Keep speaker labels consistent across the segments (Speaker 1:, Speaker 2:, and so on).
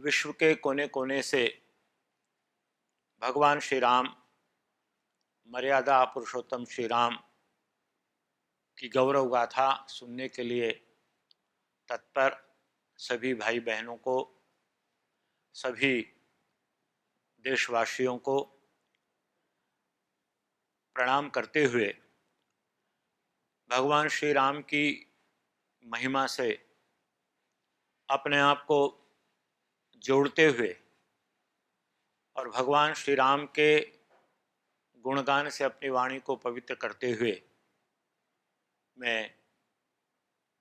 Speaker 1: विश्व के कोने कोने से भगवान श्री राम, मर्यादा पुरुषोत्तम श्री राम की गौरव गाथा सुनने के लिए तत्पर सभी भाई बहनों को, सभी देशवासियों को प्रणाम करते हुए भगवान श्री राम की महिमा से अपने आप को जोड़ते हुए और भगवान श्री राम के गुणगान से अपनी वाणी को पवित्र करते हुए मैं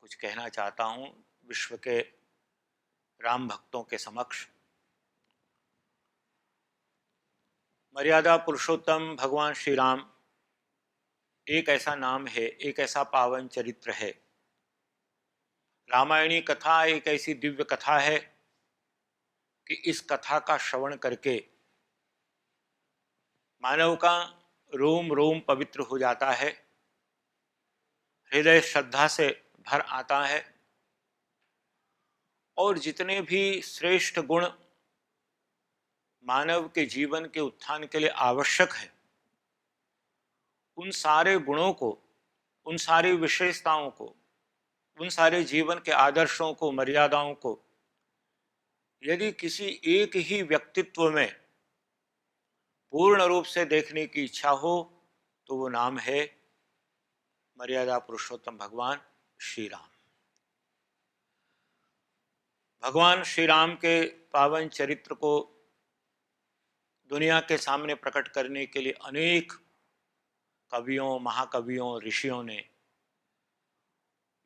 Speaker 1: कुछ कहना चाहता हूँ विश्व के राम भक्तों के समक्ष। मर्यादा पुरुषोत्तम भगवान श्री राम एक ऐसा नाम है, एक ऐसा पावन चरित्र है। रामायणी कथा एक ऐसी दिव्य कथा है कि इस कथा का श्रवण करके मानव का रोम रोम पवित्र हो जाता है, हृदय श्रद्धा से भर आता है और जितने भी श्रेष्ठ गुण मानव के जीवन के उत्थान के लिए आवश्यक है, उन सारे गुणों को, उन सारी विशेषताओं को, उन सारे जीवन के आदर्शों को, मर्यादाओं को यदि किसी एक ही व्यक्तित्व में पूर्ण रूप से देखने की इच्छा हो तो वो नाम है मर्यादा पुरुषोत्तम भगवान श्री राम। भगवान श्री राम के पावन चरित्र को दुनिया के सामने प्रकट करने के लिए अनेक कवियों, महाकवियों, ऋषियों ने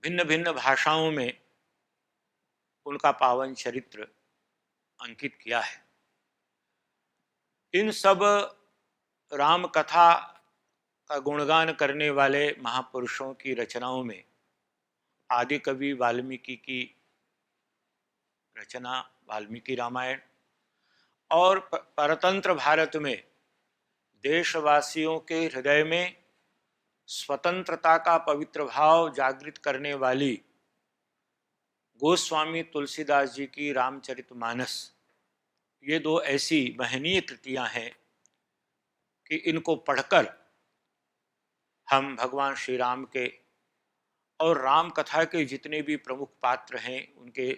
Speaker 1: भिन्न भिन्न भाषाओं में उनका पावन चरित्र अंकित किया है। इन सब राम कथा का गुणगान करने वाले महापुरुषों की रचनाओं में आदि कवि वाल्मीकि की रचना वाल्मीकि रामायण और परतंत्र भारत में देशवासियों के हृदय में स्वतंत्रता का पवित्र भाव जागृत करने वाली गोस्वामी तुलसीदास जी की रामचरितमानस, ये दो ऐसी महनीय कृतियां हैं कि इनको पढ़कर हम भगवान श्री राम के और राम कथा के जितने भी प्रमुख पात्र हैं उनके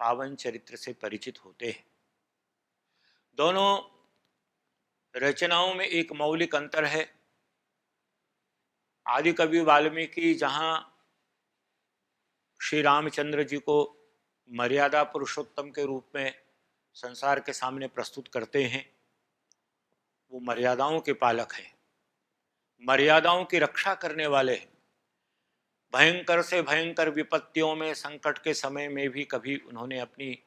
Speaker 1: पावन चरित्र से परिचित होते हैं। दोनों रचनाओं में एक मौलिक अंतर है। आदि कवि वाल्मीकि जहाँ श्री रामचंद्र जी को मर्यादा पुरुषोत्तम के रूप में संसार के सामने प्रस्तुत करते हैं, वो मर्यादाओं के पालक हैं, मर्यादाओं की रक्षा करने वाले हैं। भयंकर से भयंकर विपत्तियों में, संकट के समय में भी कभी उन्होंने अपनी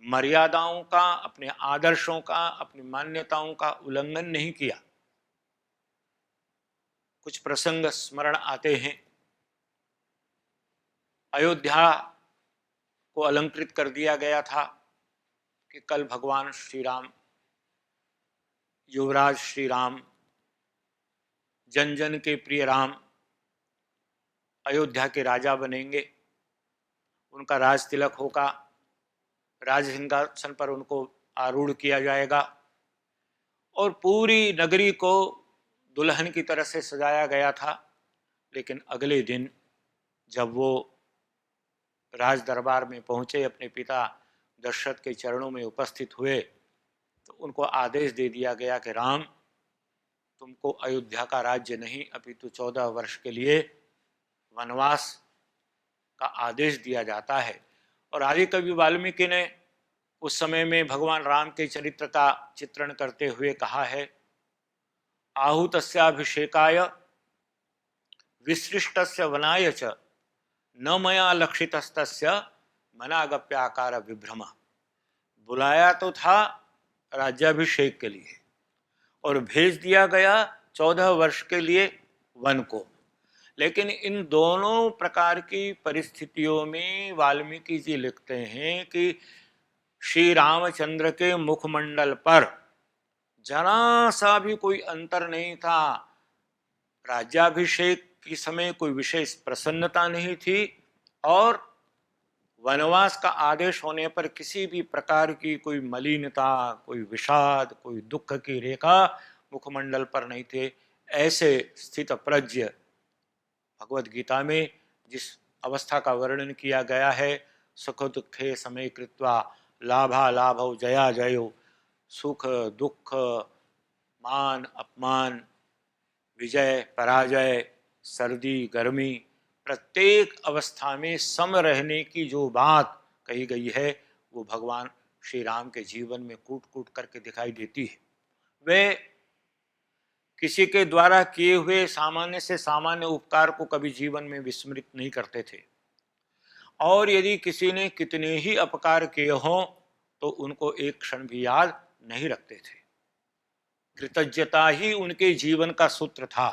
Speaker 1: मर्यादाओं का, अपने आदर्शों का, अपनी मान्यताओं का उल्लंघन नहीं किया। कुछ प्रसंग स्मरण आते हैं। अयोध्या को अलंकृत कर दिया गया था कि कल भगवान श्री राम, युवराज श्री राम, जन जन के प्रिय राम अयोध्या के राजा बनेंगे, उनका राज तिलक होगा, राज सिंहासन पर उनको आरूढ़ किया जाएगा और पूरी नगरी को दुल्हन की तरह से सजाया गया था। लेकिन अगले दिन जब वो राज दरबार में पहुँचे, अपने पिता दशरथ के चरणों में उपस्थित हुए, तो उनको आदेश दे दिया गया कि राम, तुमको अयोध्या का राज्य नहीं अपितु 14 वर्ष के लिए वनवास का आदेश दिया जाता है। और आदि कवि वाल्मीकि ने उस समय में भगवान राम के चरित्र का चित्रण करते हुए कहा है, आहूतस्याभिषेकाय विसृष्टस्य वनाय च न मया लक्षितस्तस्य मनागप्याकार विभ्रम। बुलाया तो था राज्याभिषेक के लिए और भेज दिया गया 14 वर्ष के लिए वन को, लेकिन इन दोनों प्रकार की परिस्थितियों में वाल्मीकि जी लिखते हैं कि श्री रामचंद्र के मुखमंडल पर जरा सा भी कोई अंतर नहीं था। राज्याभिषेक के समय कोई विशेष प्रसन्नता नहीं थी और वनवास का आदेश होने पर किसी भी प्रकार की कोई मलिनता, कोई विषाद, कोई दुख की रेखा मुखमंडल पर नहीं थे। ऐसे स्थित प्रज्ञ भगवत गीता में जिस अवस्था का वर्णन किया गया है, सुख दुखे समय कृत्वा लाभा लाभौ जया जयो, सुख दुख मान अपमान, विजय पराजय, सर्दी गर्मी, प्रत्येक अवस्था में सम रहने की जो बात कही गई है वो भगवान श्री राम के जीवन में कूट कूट करके दिखाई देती है। वे किसी के द्वारा किए हुए सामान्य से सामान्य उपकार को कभी जीवन में विस्मृत नहीं करते थे, और यदि किसी ने कितने ही अपकार किए हों तो उनको एक क्षण भी याद नहीं रखते थे। कृतज्ञता ही उनके जीवन का सूत्र था।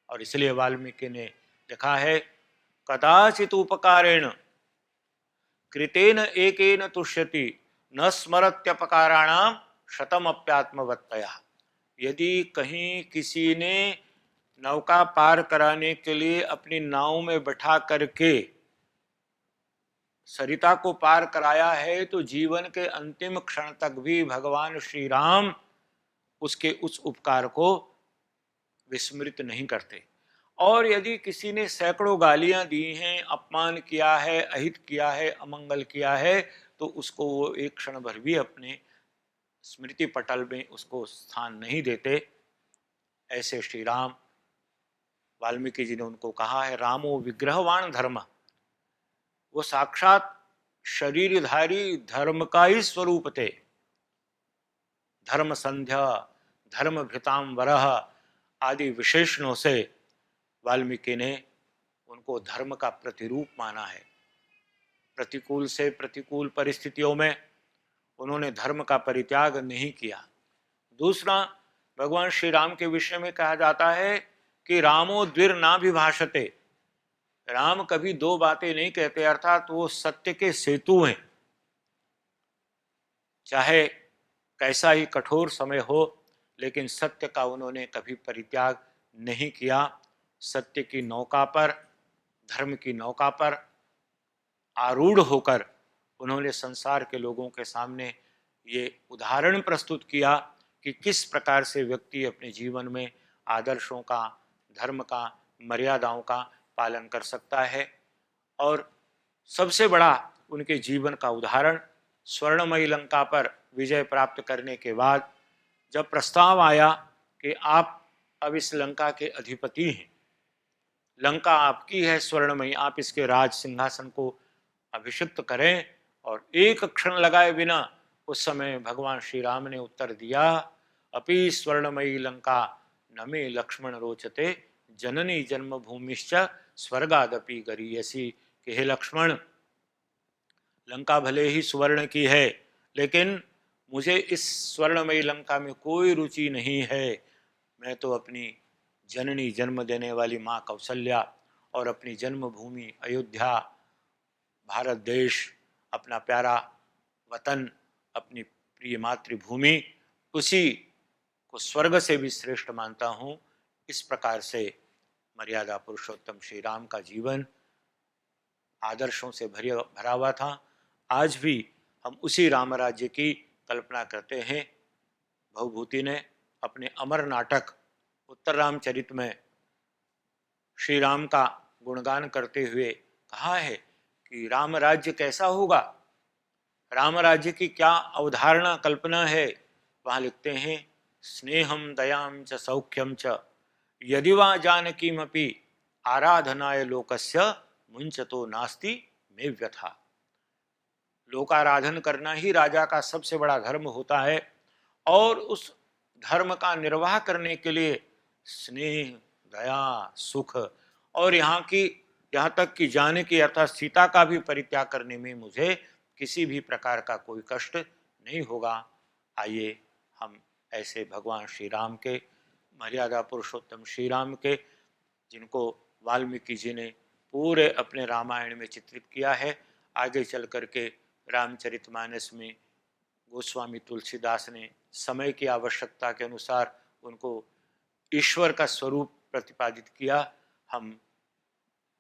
Speaker 1: और इसलिए वाल्मीकि ने लिखा है, कदाचित उपकारेण कृतेन एकेन तुष्यति न स्मरत्यपकाराणाम शतमप्यात्मवत्तया। यदि कहीं किसी ने नौका पार कराने के लिए अपनी नाव में बैठा करके सरिता को पार कराया है तो जीवन के अंतिम क्षण तक भी भगवान श्री राम उसके उस उपकार को विस्मृत नहीं करते। और यदि किसी ने सैकड़ों गालियां दी हैं, अपमान किया है, अहित किया है, अमंगल किया है, तो उसको वो एक क्षण भर भी अपने स्मृति पटल में उसको स्थान नहीं देते। ऐसे श्री राम, वाल्मीकि जी ने उनको कहा है, रामो विग्रहवान धर्म, वो साक्षात शरीरधारी धर्म का ही स्वरूप थे। धर्म संध्या, धर्म भृताम वरह आदि विशेषणों से वाल्मीकि ने उनको धर्म का प्रतिरूप माना है। प्रतिकूल से प्रतिकूल परिस्थितियों में उन्होंने धर्म का परित्याग नहीं किया। दूसरा, भगवान श्री राम के विषय में कहा जाता है कि रामो द्विर ना विभाषते, राम कभी दो बातें नहीं कहते, अर्थात वो सत्य के सेतु हैं। चाहे कैसा ही कठोर समय हो, लेकिन सत्य का उन्होंने कभी परित्याग नहीं किया। सत्य की नौका पर, धर्म की नौका पर आरूढ़ होकर उन्होंने संसार के लोगों के सामने ये उदाहरण प्रस्तुत किया कि किस प्रकार से व्यक्ति अपने जीवन में आदर्शों का, धर्म का, मर्यादाओं का पालन कर सकता है। और सबसे बड़ा उनके जीवन का उदाहरण, स्वर्णमयी लंका पर विजय प्राप्त करने के बाद जब प्रस्ताव आया कि आप अब इस लंका के अधिपति हैं, लंका आपकी है स्वर्णमयी, आप इसके राज सिंहासन को अभिषिक्त करें, और एक क्षण लगाए बिना उस समय भगवान श्री राम ने उत्तर दिया, अपि स्वर्णमयी लंका न मे लक्ष्मण रोचते, जननी जन्मभूमिश्च स्वर्गादपि गरीयसी। कि हे लक्ष्मण, लंका भले ही सुवर्ण की है, लेकिन मुझे इस स्वर्णमयी लंका में कोई रुचि नहीं है। मैं तो अपनी जननी, जन्म देने वाली माँ कौशल्या, और अपनी जन्मभूमि अयोध्या, भारत देश, अपना प्यारा वतन, अपनी प्रिय मातृभूमि, उसी को स्वर्ग से भी श्रेष्ठ मानता हूँ। इस प्रकार से मर्यादा पुरुषोत्तम श्री राम का जीवन आदर्शों से भरा हुआ था। आज भी हम उसी राम राज्य की कल्पना करते हैं। भवभूति ने अपने अमर नाटक उत्तर रामचरित में श्री राम का गुणगान करते हुए कहा है कि राम राज्य कैसा होगा, राम राज्य की क्या अवधारणा कल्पना है। वहाँ लिखते हैं, स्नेहम दयाम च सौख्यम च यदि वा जानकीमपि आराधनाय लोकस्य मुंचतो नास्ति में व्यथा। लोकाराधन करना ही राजा का सबसे बड़ा धर्म होता है, और उस धर्म का निर्वाह करने के लिए स्नेह, दया, सुख, और यहाँ तक कि जानकी अर्थात सीता का भी परित्याग करने में मुझे किसी भी प्रकार का कोई कष्ट नहीं होगा। आइए हम ऐसे भगवान श्री राम के, मर्यादा पुरुषोत्तम श्री राम के, जिनको वाल्मीकि जी ने पूरे अपने रामायण में चित्रित किया है, आगे चल करके रामचरितमानस में गोस्वामी तुलसीदास ने समय की आवश्यकता के अनुसार उनको ईश्वर का स्वरूप प्रतिपादित किया। हम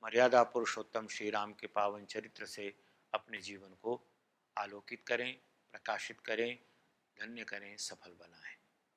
Speaker 1: मर्यादा पुरुषोत्तम श्री राम के पावन चरित्र से अपने जीवन को आलोकित करें, प्रकाशित करें, धन्य करें, सफल बनाएं।